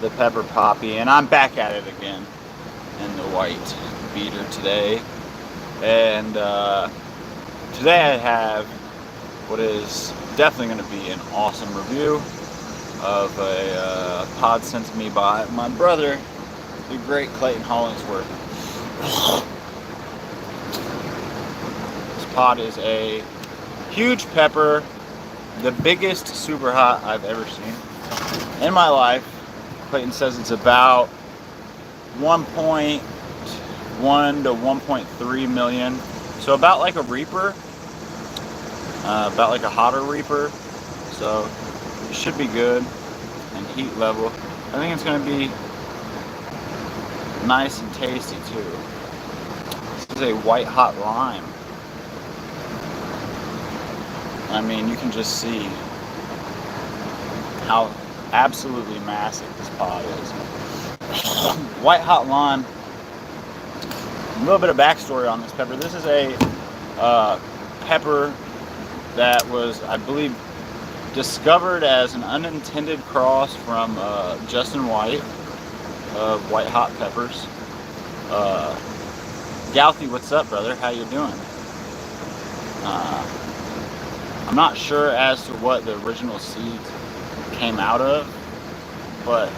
the pepper poppy, and I'm back at it again in the white beater today. And today I have what is definitely going to be an awesome review of a pod sent to me by my brother, the great Clayton Hollingsworth. This pod is a huge pepper, the biggest super hot I've ever seen in my life. Clayton says it's about 1.1 to 1.3 million. So about like a Reaper, about like a hotter Reaper. So it should be good. And heat level, I think it's going to be nice and tasty too. This is a white hot lime. I mean, you can just see how absolutely massive this pod is. White hot lime. A little bit of backstory on this pepper. This is a pepper that was, I believe, discovered as an unintended cross from Justin White of White Hot Peppers. Galthy, what's up, brother? How you doing? I'm not sure as to what the original seeds came out of, but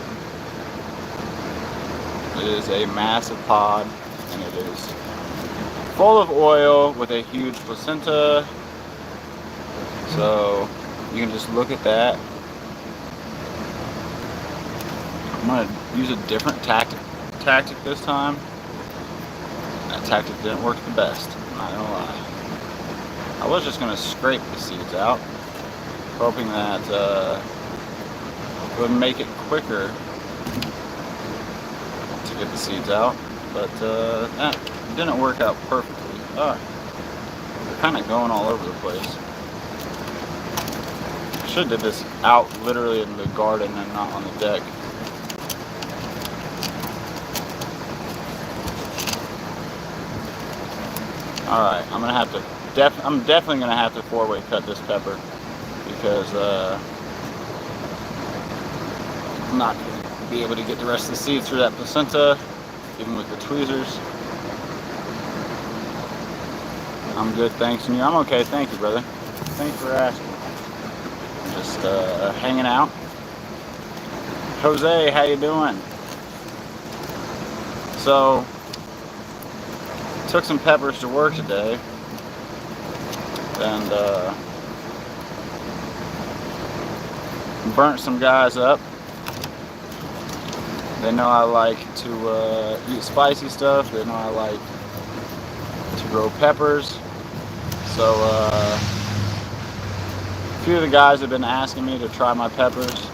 it is a massive pod, and it is full of oil with a huge placenta. So you can just look at that. I'm going to use a different tactic this time. That tactic didn't work the best, I'm not going to lie. I was just going to scrape the seeds out, hoping that it would make it quicker to get the seeds out, but that didn't work out perfectly. They're kind of going all over the place. Should have did this out literally in the garden and not on the deck. Alright, I'm gonna have to I'm definitely gonna have to 4-way cut this pepper, because I'm not gonna be able to get the rest of the seeds through that placenta, even with the tweezers. I'm good, thanks. And you? I'm okay, thank you, brother. Thanks for asking. Just hanging out. Jose, how you doing? So, took some peppers to work today, and burnt some guys up. They know I like to eat spicy stuff. They know I like to grow peppers. So a few of the guys have been asking me to try my peppers,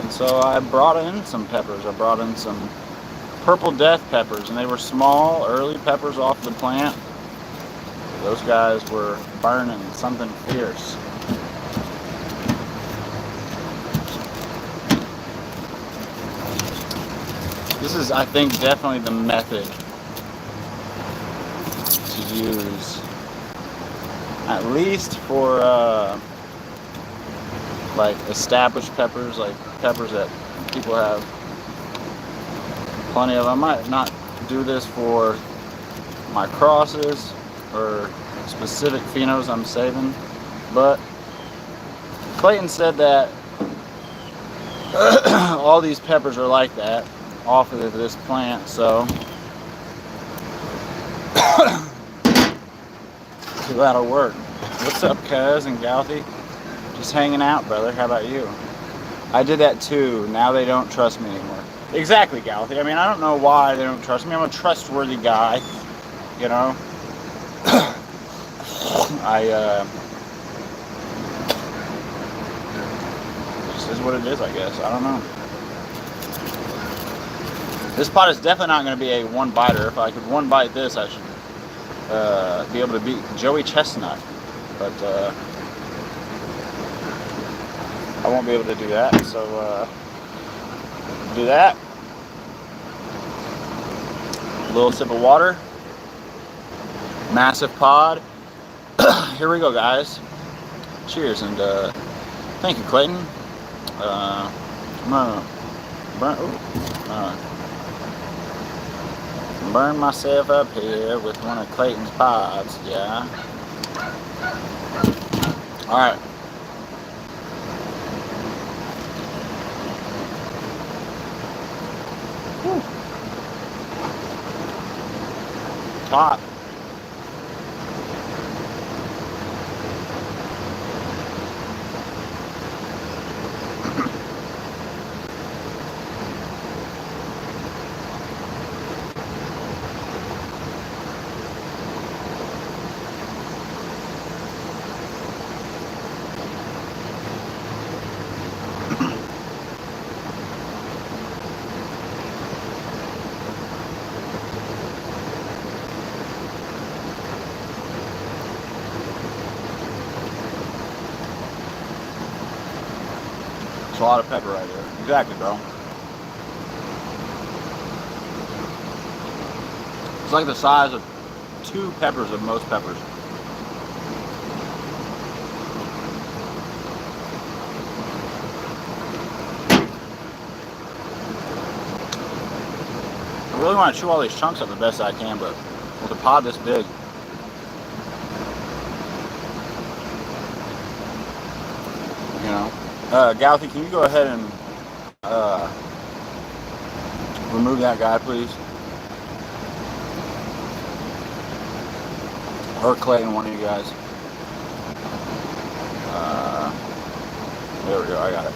and so I brought in some peppers. I brought in some Purple Death peppers, and they were small, early peppers off the plant. Those guys were burning something fierce. This is, I think, definitely the method to use, at least for like established peppers, like peppers that people have plenty of. I might not do this for my crosses or specific phenos I'm saving, but Clayton said that all these peppers are like that off of this plant, so that'll work. What's up, Cuz and Galthy? Just hanging out, brother. How about you? I did that too. Now they don't trust me anymore. Exactly, Galthy. I mean, I don't know why they don't trust me. I'm a trustworthy guy, you know. Just is what it is, I guess. I don't know. This pot is definitely not going to be a one biter. If I could one bite this, I should be able to beat Joey Chestnut, but I won't be able to do that. So do that. A little sip of water. Massive pod. Here we go, guys. Cheers, and thank you, Clayton. I'm gonna Burn myself up here with one of Clayton's pods, yeah. Alright. Hot. It's a lot of pepper right there. Exactly, bro. It's like the size of 2 peppers of most peppers. I really want to chew all these chunks up the best I can, but with a pod this big, you know. Gouthy, can you go ahead and remove that guy, please? Or Clayton, one of you guys. There we go, I got it.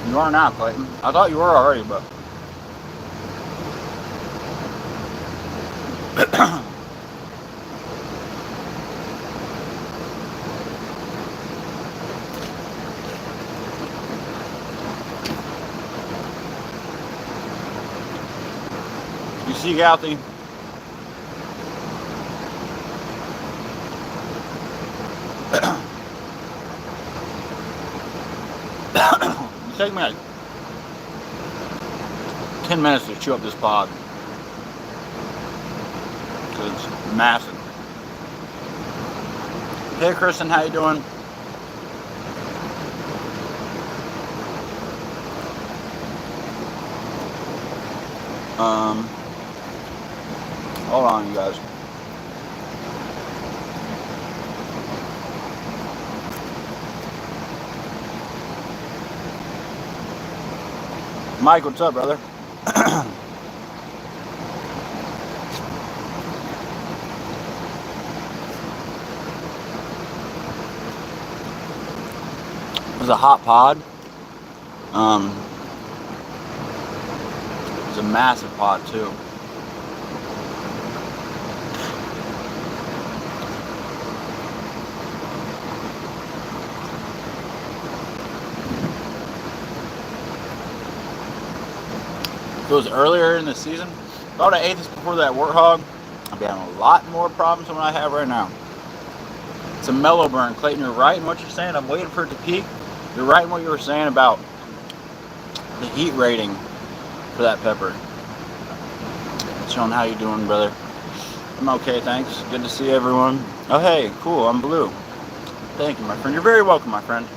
You are now, Clayton. I thought you were already, but you see, Gouthy. Take me like 10 minutes to chew up this pod. Because it's massive. Hey Kristen, how you doing? Hold on, you guys. Mike, what's up, brother? It was a hot pod. It's a massive pod too. If it was earlier in the season, if I would have ate this before that warthog, I'd be having a lot more problems than what I have right now. It's a mellow burn. Clayton, you're right in what you're saying. I'm waiting for it to peak. You're right in what you were saying about the heat rating for that pepper. Sean, how you doing, brother? I'm okay, thanks. Good to see everyone. Oh, hey, cool. I'm Blue. Thank you, my friend. You're very welcome, my friend.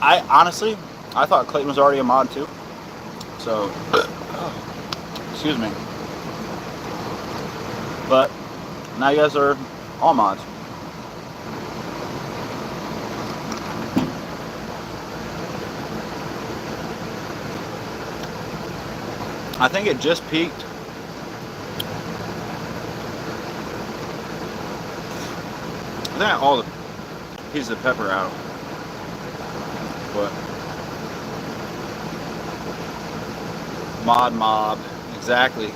I honestly, I thought Clayton was already a mod too. So, excuse me. But now you guys are all mods. I think it just peaked. I think I got all the pieces of pepper out. But mob, exactly.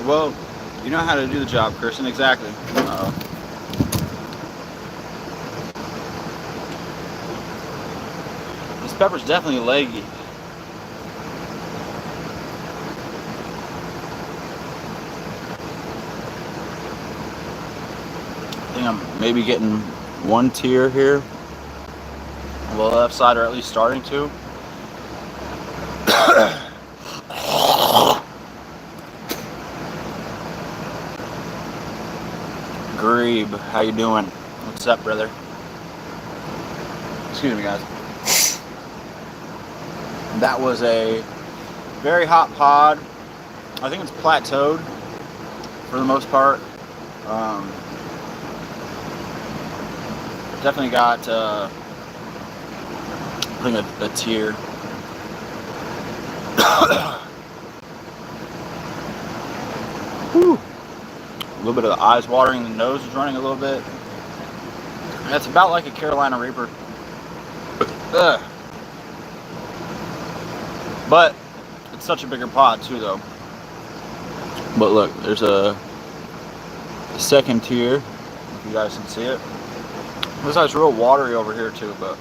Well, you know how to do the job, Kirsten. Exactly. This pepper's definitely leggy. think I'm maybe getting one tear here on the left side, or at least starting to. Grebe, how you doing? What's up, brother? Excuse me, guys. That was a very hot pod. I think it's plateaued for the most part. Definitely got, I think, a tear. Whew. A little bit of the eyes watering, the nose is running a little bit. That's about like a Carolina Reaper. Ugh. But it's such a bigger pod too, though. But look, there's a second tier, if you guys can see it. This guy's real watery over here too, but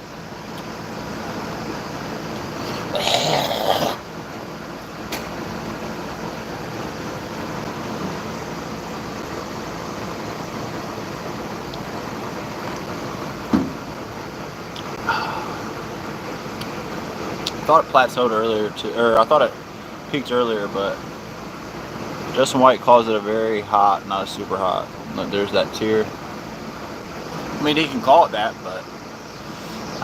I thought it plateaued earlier too, or I thought it peaked earlier, but Justin White calls it a very hot, not a super hot. Look, there's that tier. I mean, he can call it that, but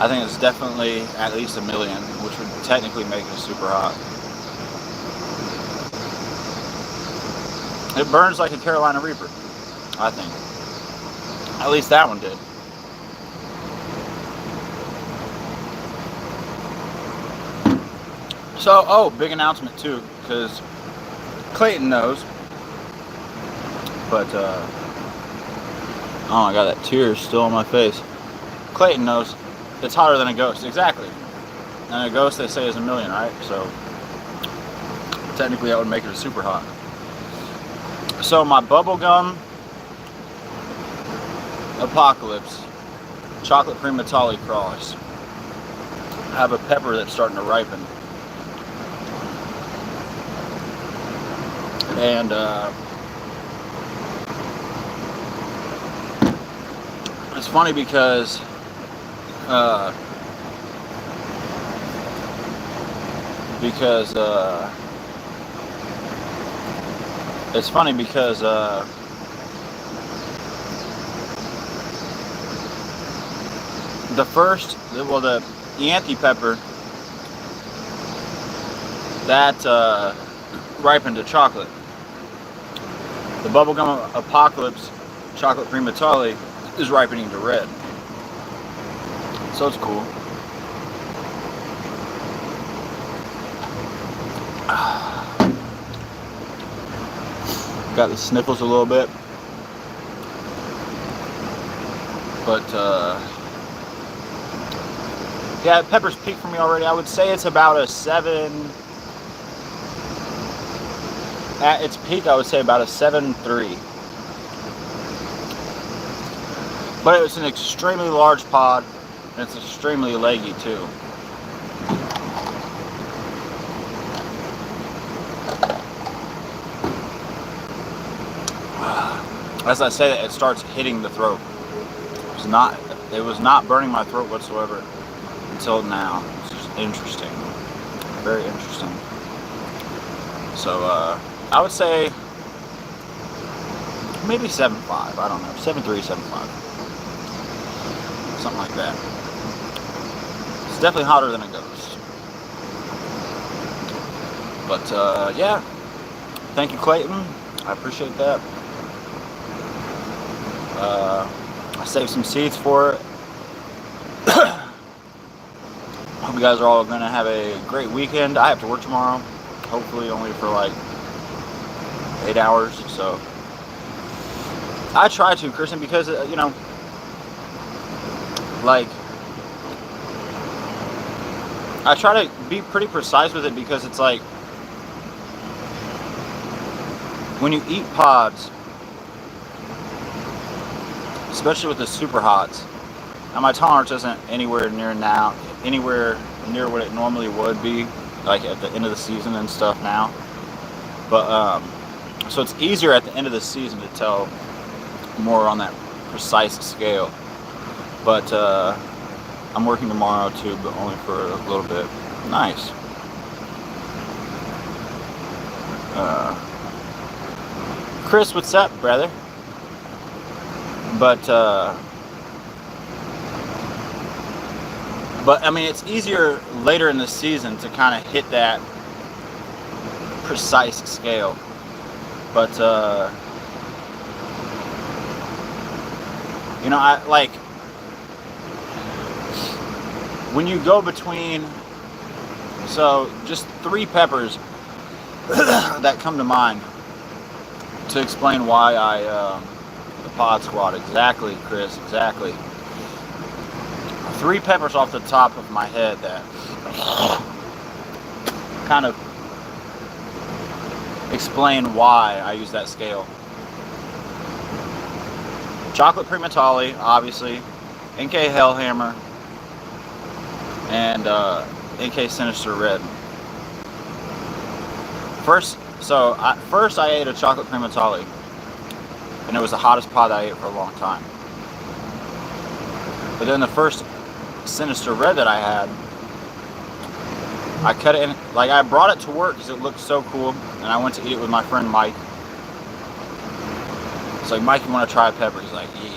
I think it's definitely at least a million, which would technically make it a super hot. It burns like a Carolina Reaper, I think. At least that one did. So, oh, big announcement too, because Clayton knows, but, oh my god, that tear is still on my face. Clayton knows it's hotter than a ghost, exactly. And a ghost, they say, is a million, right? So, technically that would make it a super hot. So, my bubblegum apocalypse chocolate primatale cross. I have a pepper that's starting to ripen. And it's funny because it's funny because the first, well, the Yankee pepper that ripened to chocolate. The bubblegum apocalypse chocolate primatale is ripening to red. So it's cool. Got the sniffles a little bit. But yeah, pepper's peaked for me already. I would say it's about a 7. At its peak, I would say about a 7.3. But it's an extremely large pod, and it's extremely leggy too. As I say that, it starts hitting the throat. It was not burning my throat whatsoever until now. It's just interesting. Very interesting. So, I would say maybe 7.5. I don't know. 7.3, 7.5. Something like that. It's definitely hotter than a ghost. But, yeah. Thank you, Clayton. I appreciate that. I saved some seeds for it. Hope you guys are all going to have a great weekend. I have to work tomorrow. Hopefully only for like 8 hours, so I try to, Kristen, because you know, like, I try to be pretty precise with it, because it's like when you eat pods, especially with the super hots, now my tolerance isn't anywhere near what it normally would be, like at the end of the season and stuff now, but so it's easier at the end of the season to tell more on that precise scale. But I'm working tomorrow too, but only for a little bit. Nice. Chris, what's up, brother? But I mean, it's easier later in the season to kind of hit that precise scale. But you know, I like when you go between, so just 3 peppers that come to mind to explain why I the pod squad. Exactly, Chris, exactly. 3 peppers off the top of my head that kind of explain why I use that scale. Chocolate Primatali, obviously, NK Hellhammer, and NK Sinister Red. First I ate a Chocolate Primatali, and it was the hottest pod I ate for a long time. But then the first Sinister Red that I had, I cut it in, like I brought it to work because it looked so cool, and I went to eat it with my friend Mike. It's like, Mike, you want to try a pepper? He's like, yeah.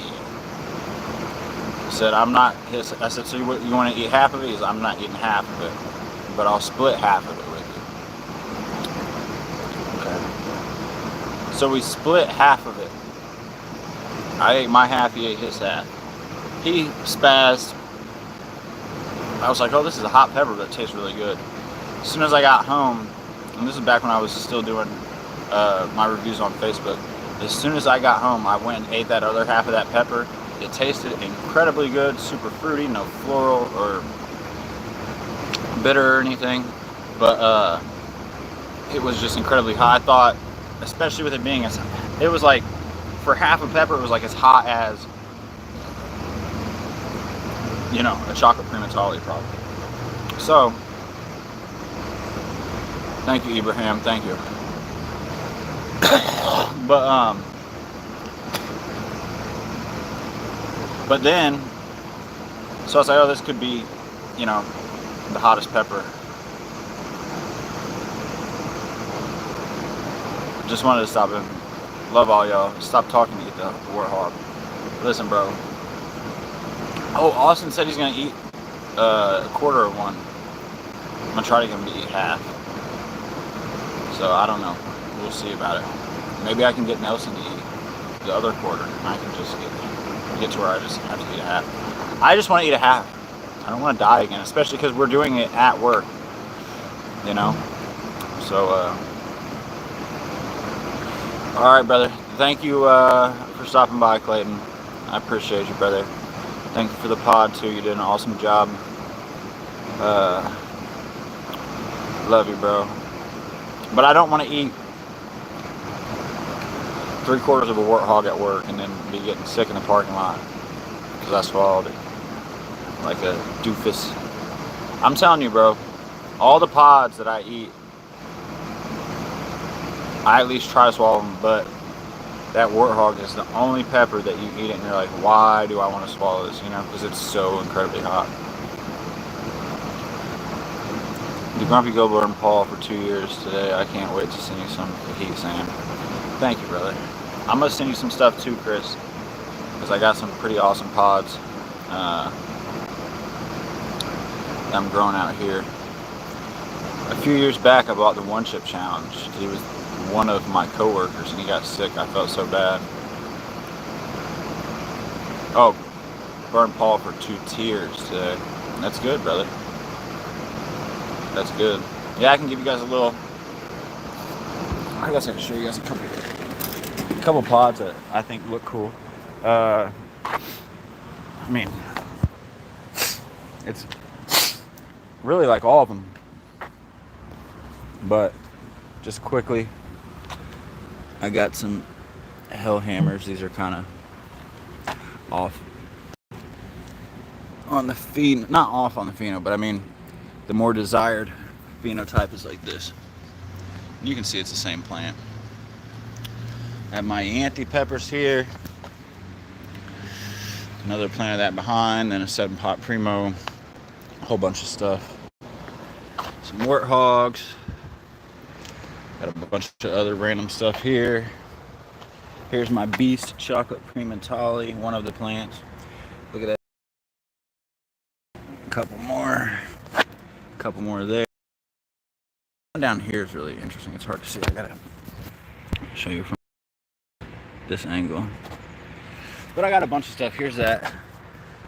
I said, I said, so you want to eat half of it? He's like, I'm not eating half of it, but I'll split half of it with you. Okay. So we split half of it. I ate my half, he ate his half. He spazzed. I was like, oh, this is a hot pepper, but it tastes really good. As soon as I got home, and this is back when I was still doing my reviews on Facebook, as soon as I got home, I went and ate that other half of that pepper. It tasted incredibly good, super fruity, no floral or bitter or anything, but it was just incredibly hot. I thought, especially with it being, it was like, for half a pepper, it was like as hot as, you know, a Chocolate Primatali probably. So, thank you, Ibrahim, thank you. But then, so I was like, oh, this could be, you know, the hottest pepper. Just wanted to stop and love all y'all. Stop talking to eat the warthog. Listen, bro. Oh, Austin said he's gonna eat a quarter of one. I'm gonna try to get him to eat half. So I don't know. We'll see about it. Maybe I can get Nelson to eat the other quarter, and I can just get to where I just have to eat a half. I just want to eat a half. I don't want to die again, especially because we're doing it at work. You know. So. All right, brother. Thank you for stopping by, Clayton. I appreciate you, brother. Thank you for the pod too. You did an awesome job. Love you, bro. But I don't want to eat 3/4 of a warthog at work and then be getting sick in the parking lot because I swallowed it like a doofus. I'm telling you, bro. All the pods that I eat, I at least try to swallow them, but that warthog is the only pepper that you eat it and you're like, why do I want to swallow this? You know, because it's so incredibly hot. The Grumpy Gobbler and Paul for 2 years today. I can't wait to send you some heat, Sam. Thank you, brother. I'm going to send you some stuff too, Chris, because I got some pretty awesome pods that I'm growing out here. A few years back, I bought the One Chip Challenge. He was one of my coworkers and he got sick. I felt so bad. Oh, burn Paul for 2 tiers today. That's good, brother. That's good. Yeah, I can give you guys a little. I guess I can show you guys a couple pods that I think look cool. I mean, it's really like all of them. But just quickly, I got some Hellhammers. These are kind of off on the pheno, not off on the pheno, but I mean the more desired phenotype is like this. You can see it's the same plant. I have my Yankee peppers here. Another plant of that behind, then a 7-pot Primo, a whole bunch of stuff. Some warthogs. Got a bunch of other random stuff here. Here's my Beast Chocolate Primatali, one of the plants. Look at that. A couple more there. Down here is really interesting. It's hard to see. I gotta show you from this angle. But I got a bunch of stuff. Here's that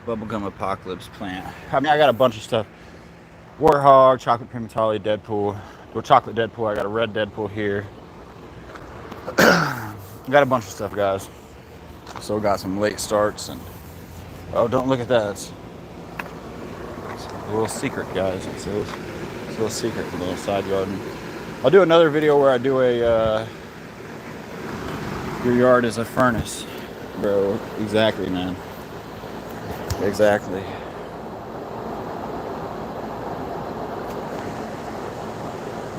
Bubblegum Apocalypse plant. I mean, I got a bunch of stuff. Warthog, Chocolate Primatali, Deadpool. Well, Chocolate Deadpool. I got a red Deadpool here. Got a bunch of stuff, guys. So got some late starts and oh, don't look at that. It's a little secret, guys. It's a little secret, a little side garden. I'll do another video where I do a your yard is a furnace, bro. Exactly, man. Exactly.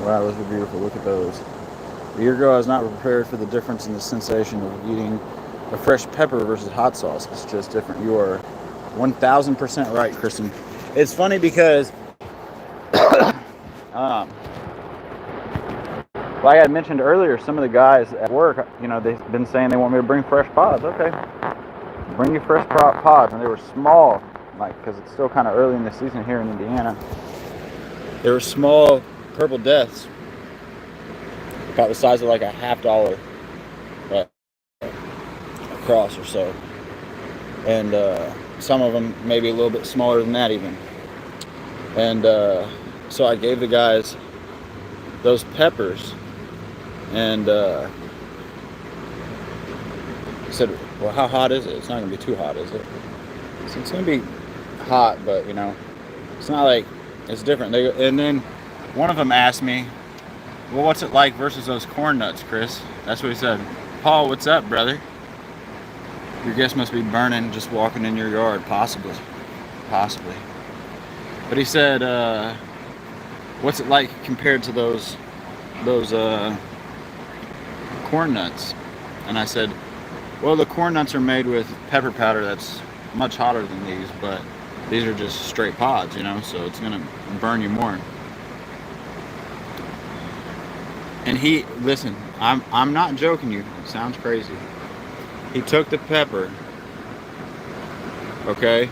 Wow, those are beautiful. Look at those. A year ago, I was not prepared for the difference in the sensation of eating a fresh pepper versus hot sauce. It's just different. You are 1,000% right, Kristen. It's funny because, like I mentioned earlier, some of the guys at work, you know, they've been saying they want me to bring fresh pods. Okay, bring you fresh pods, and they were small, like because it's still kind of early in the season here in Indiana. They were small purple deaths. About the size of like a $50 across or so, and some of them maybe a little bit smaller than that even. And so I gave the guys those peppers, and I said, "Well, how hot is it? It's not gonna be too hot, is it?" So it's gonna be hot, but you know, it's not like it's different. And then one of them asked me, "Well, what's it like versus those corn nuts, Chris?" That's what he said. "Paul, what's up, brother? Your guest must be burning just walking in your yard." Possibly. But he said, "What's it like compared to those corn nuts?" And I said, "Well, the corn nuts are made with pepper powder that's much hotter than these, but these are just straight pods, you know, so it's gonna burn you more." And listen, I'm not joking you. It sounds crazy. He took the pepper, okay,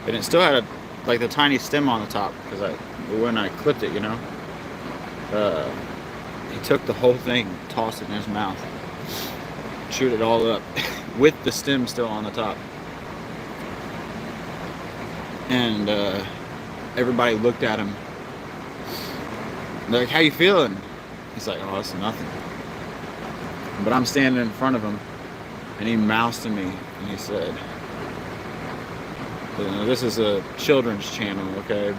and it still had like the tiny stem on the top because when I clipped it, you know, he took the whole thing, tossed it in his mouth, chewed it all up with the stem still on the top, and everybody looked at him. They're like, "How you feeling?" He's like, "Oh, it's nothing." But I'm standing in front of him, and he moused to me, and he said, you know, this is a children's channel, okay,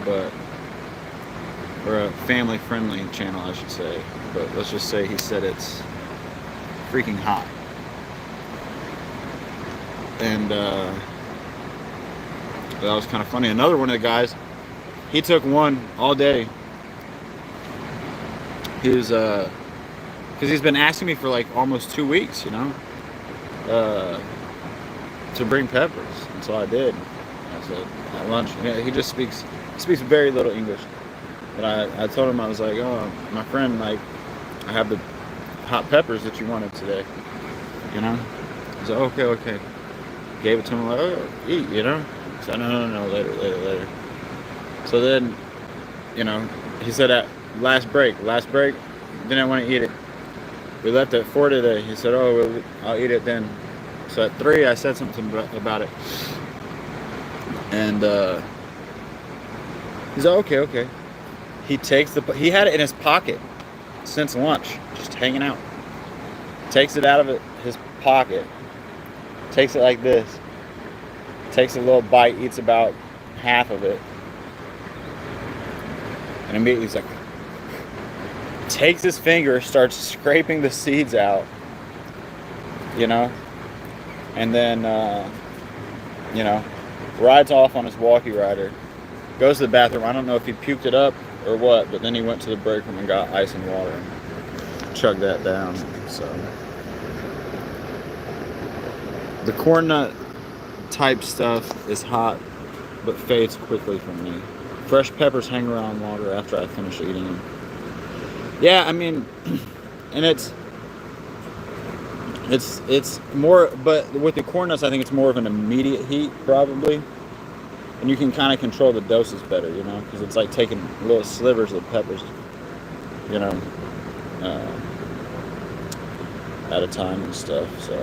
or a family-friendly channel, I should say. But let's just say he said it's freaking hot. And that was kind of funny. Another one of the guys, he took one all day. He was, because he's been asking me for like almost 2 weeks, you know, to bring peppers, and so I did. I said at lunch. Yeah, he speaks very little English, but I told him, I was like, "Oh, my friend, like, I have the hot peppers that you wanted today, you know." He's like, okay. Gave it to him, like, "Oh, eat," you know. He said, no, later. So then, you know, he said at last break, didn't want to eat it. We left at 4 today. He said, "Oh, well, I'll eat it then." So at 3, I said something about it. And he's like, okay. He had it in his pocket since lunch, just hanging out. Takes it out of his pocket, takes it like this, takes a little bite, eats about half of it, and immediately he's like, takes his finger, starts scraping the seeds out, you know, and then, you know, rides off on his walkie rider, goes to the bathroom. I don't know if he puked it up or what, but then he went to the break room and got ice and water and chugged that down. So the corn nut type stuff is hot, but fades quickly from me. Fresh peppers hang around longer after I finish eating them. Yeah, I mean, and it's more, but with the corn nuts, I think it's more of an immediate heat probably, and you can kind of control the doses better, you know, because it's like taking little slivers of peppers, you know, at a time and stuff. So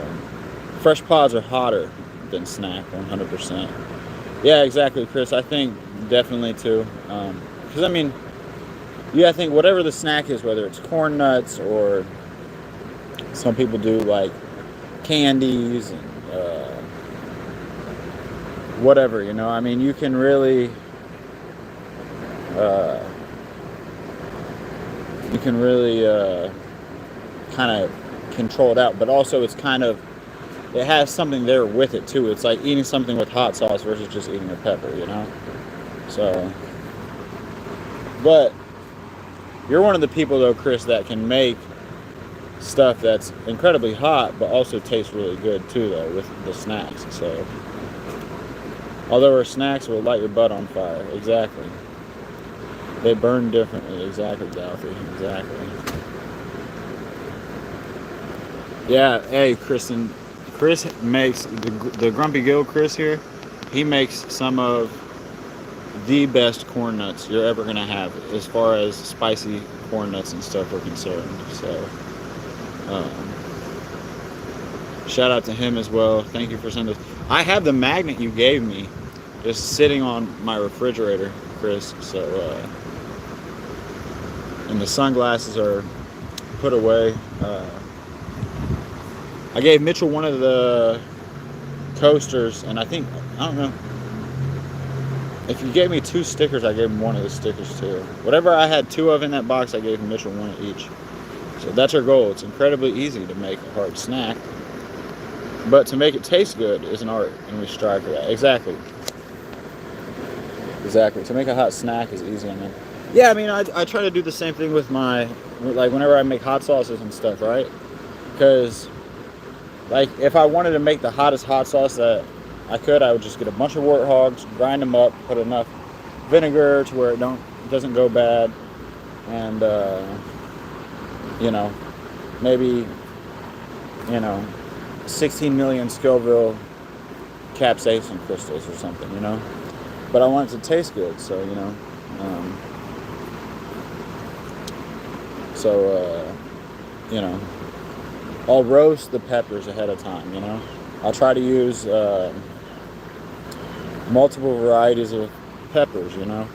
fresh pods are hotter than snack, 100%. Yeah, exactly, Chris. I think definitely too, because I mean, yeah, I think whatever the snack is, whether it's corn nuts or some people do like candies and whatever, you know. I mean, you can really uh, kind of control it out, but also it's kind of, it has something there with it too. It's like eating something with hot sauce versus just eating a pepper, you know. So, but you're one of the people though, Chris, that can make stuff that's incredibly hot but also tastes really good too though with the snacks. So although our snacks will light your butt on fire, exactly, they burn differently, exactly, Dalphy, exactly. Yeah, hey Kristen, Chris makes the Grumpy Gill Chris here, he makes some of the best corn nuts you're ever gonna have as far as spicy corn nuts and stuff are concerned. So shout out to him as well. Thank you for sending this. I have the magnet you gave me just sitting on my refrigerator, Chris. So and the sunglasses are put away. I gave Mitchell one of the coasters, and I don't know. If you gave me 2 stickers, I gave him one of the stickers too. Whatever I had 2 of in that box, I gave Mitchell one each. So that's our goal. It's incredibly easy to make a hard snack, but to make it taste good is an art, and we strive for that. Exactly. To make a hot snack is easy. I mean, yeah, I mean, I try to do the same thing with like whenever I make hot sauces and stuff, right? Because like if I wanted to make the hottest hot sauce that I could, I would just get a bunch of warthogs, grind them up, put enough vinegar to where it doesn't go bad, and you know, maybe, you know, 16 million Scoville capsaicin crystals or something, you know. But I want it to taste good, so you know. You know, I'll roast the peppers ahead of time, you know. I'll try to use multiple varieties of peppers, you know.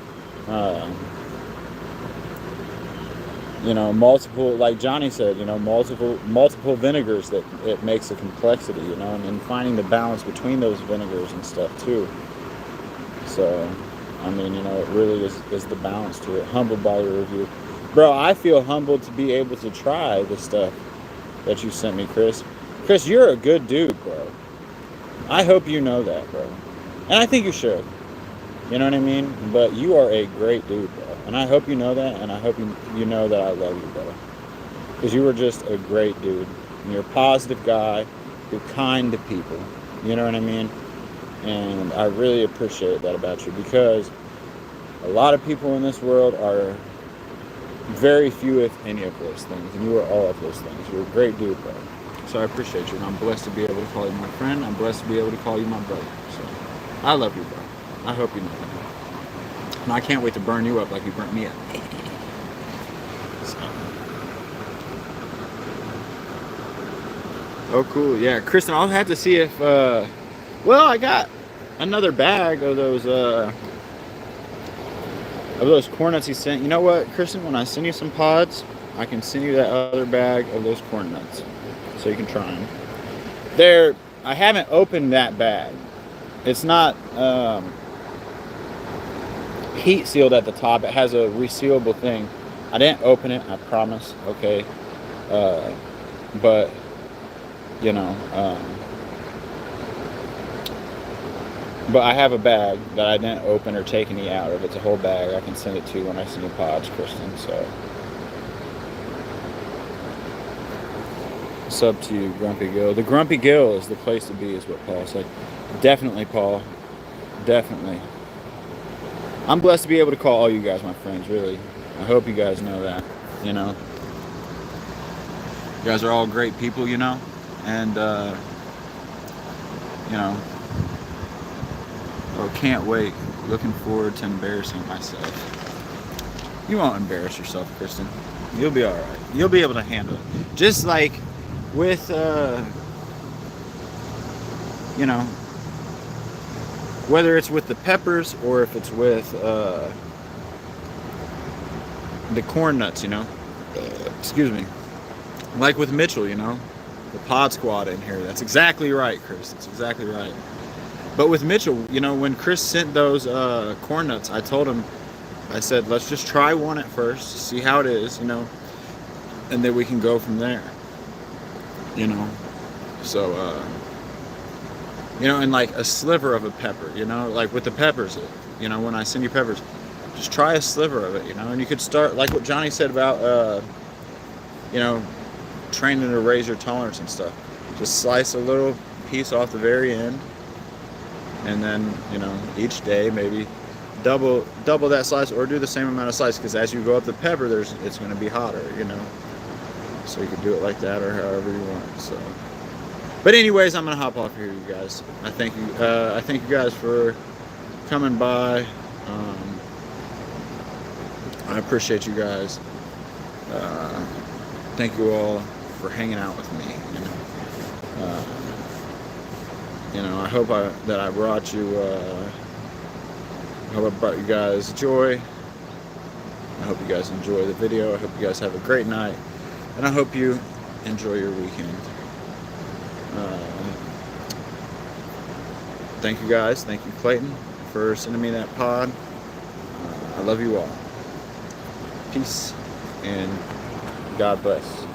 You know, multiple, like Johnny said, you know, multiple vinegars, that it makes a complexity, you know, and finding the balance between those vinegars and stuff too. So, I mean, you know, it really is the balance to it. Humbled by your review. Bro, I feel humbled to be able to try the stuff that you sent me, Chris. Chris, you're a good dude, bro. I hope you know that, bro. And I think you should. You know what I mean? But you are a great dude, bro. And I hope you know that, and I hope you know that I love you, bro. Because you were just a great dude. And you're a positive guy. You're kind to people. You know what I mean? And I really appreciate that about you, because a lot of people in this world are very few, if any, of those things. And you are all of those things. You're a great dude, bro. So I appreciate you. And I'm blessed to be able to call you my friend. I'm blessed to be able to call you my brother. So I love you, bro. I hope you know that. And I can't wait to burn you up like you burnt me up. So. Oh, cool. Yeah, Kristen, I'll have to see if... well, I got another bag of those corn nuts he sent. You know what, Kristen? When I send you some pods, I can send you that other bag of those corn nuts, so you can try them. I haven't opened that bag. It's not heat sealed at the top. It has a resealable thing. I didn't open it, I promise. Okay, but you know, but I have a bag that I didn't open or take any out of. It's a whole bag. I can send it to you when I send you pods, Kristen. So it's up to you, Grumpy Gill. The Grumpy Gill is the place to be, is what Paul said. Definitely, Paul. Definitely. I'm blessed to be able to call all you guys my friends, really. I hope you guys know that, you know. You guys are all great people, you know. And, you know, oh, can't wait. Looking forward to embarrassing myself. You won't embarrass yourself, Kristen. You'll be all right. You'll be able to handle it. Just like with, you know, whether it's with the peppers or if it's with the corn nuts, you know. Excuse me. Like with Mitchell, you know, the pod squad in here. That's exactly right, Chris. That's exactly right. But with Mitchell, you know, when Chris sent those corn nuts, I told him, I said, let's just try one at first, see how it is, you know, and then we can go from there, you know. So, you know, and like a sliver of a pepper, you know, like with the peppers, you know, when I send you peppers, just try a sliver of it, you know, and you could start, like what Johnny said about, you know, training to raise your tolerance and stuff. Just slice a little piece off the very end, and then, you know, each day maybe double that slice, or do the same amount of slice, because as you go up the pepper, it's going to be hotter, you know. So you can do it like that or however you want. So, but anyways, I'm gonna hop off here, you guys. I thank you guys for coming by. I appreciate you guys. Thank you all for hanging out with me. You know, I hope that I brought you. I hope I brought you guys joy. I hope you guys enjoy the video. I hope you guys have a great night, and I hope you enjoy your weekend. Thank you guys. Thank you, Clayton, for sending me that pod. I love you all. Peace and God bless.